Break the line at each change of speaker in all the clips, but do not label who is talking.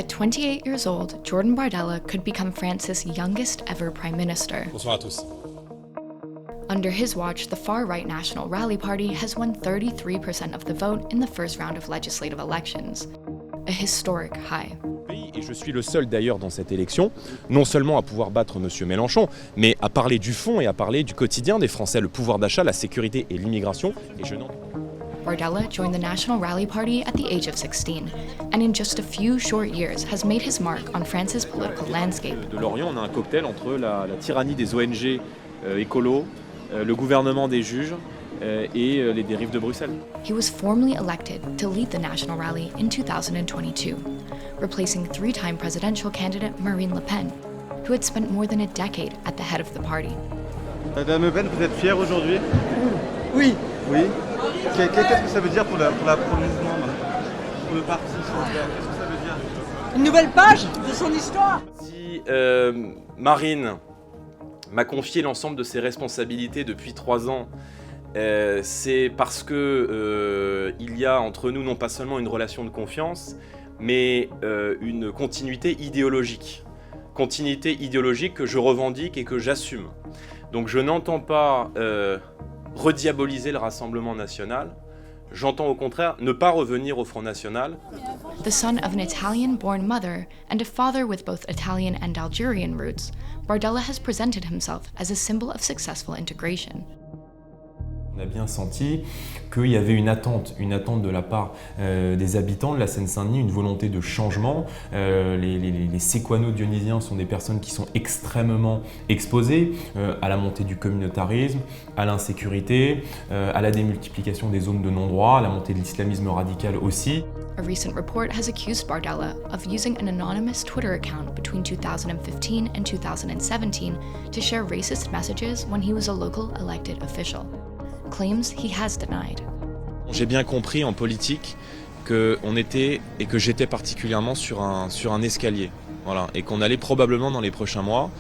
At 28 years old, Jordan Bardella could become France's youngest ever prime minister.
Bonsoir à tous.
Under his watch, the far-right National Rally Party has won 33% of the vote in the first round of legislative elections, a historic high.
Et je suis le seul d'ailleurs dans cette élection, non seulement à pouvoir battre M. Mélenchon, mais à parler du fond et à parler du quotidien des Français, le pouvoir d'achat, la sécurité et l'immigration. Et je n'entends
Bardella joined the National Rally Party at the age of 16, and in just a few short years has made his mark on France's political landscape.
De Lorient, on a un cocktail entre la tyrannie des ONG écolos, le gouvernement des juges et les dérives de Bruxelles.
He was formally elected to lead the National Rally in 2022, replacing three-time presidential candidate Marine Le Pen, who had spent more than a decade at the head of the party.
Madame Le Pen, vous êtes fière aujourd'hui?
Oui.
Oui. Qu'est-ce que ça veut dire pour le mouvement, pour le parti? Qu'est-ce que ça veut dire?
Une nouvelle page de son histoire.
Si Marine m'a confié l'ensemble de ses responsabilités depuis 3 ans, c'est parce que il y a entre nous non pas seulement une relation de confiance, mais une continuité idéologique. Continuité idéologique que je revendique et que j'assume. Donc je n'entends pas rediaboliser le Rassemblement national, j'entends au contraire ne pas revenir au Front National.
The son of an Italian-born mother and a father with both Italian and Algerian roots, Bardella has presented himself as a symbol of successful integration.
On a bien senti qu'il y avait une attente de la part des habitants de la Seine-Saint-Denis, une volonté de changement. Les séquano-dionysiens sont des personnes qui sont extrêmement exposées à la montée du communautarisme, à l'insécurité, à la démultiplication des zones de non-droit, à la montée de l'islamisme radical aussi.
A recent report has accused Bardella of using an anonymous Twitter account between 2015 and 2017 to share racist messages when he was a local elected official. Claims he has denied.
J'ai bien compris en politique qu'on était et que j'étais particulièrement sur un escalier, voilà, et qu'on allait probablement dans les prochains mois,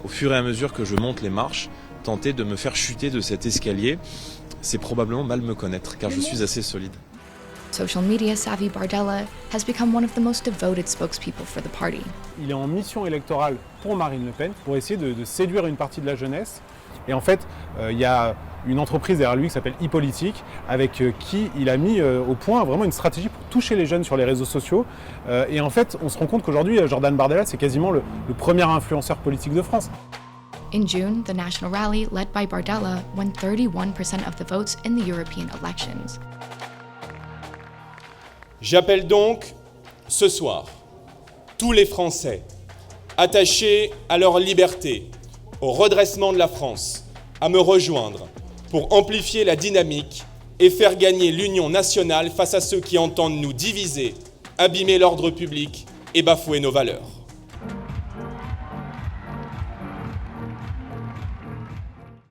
au fur et à mesure que je monte les marches, tenter de me faire chuter de cet escalier. C'est probablement mal me connaître, car je suis assez solide.
Social media savvy Bardella has become one of the most devoted spokespeople for the party.
Il est en mission électorale pour Marine Le Pen, pour essayer de séduire une partie de la jeunesse. Et en fait, il y a une entreprise derrière lui qui s'appelle e-Politique, avec qui il a mis au point vraiment une stratégie pour toucher les jeunes sur les réseaux sociaux. Et en fait, on se rend compte qu'aujourd'hui, Jordan Bardella, c'est quasiment le premier influenceur politique de France.
In June, the National Rally, led by Bardella, won 31% of the votes in the European elections.
J'appelle donc, ce soir, tous les Français attachés à leur liberté, au redressement de la France, à me rejoindre pour amplifier la dynamique et faire gagner l'union nationale face à ceux qui entendent nous diviser, abîmer l'ordre public et bafouer nos valeurs.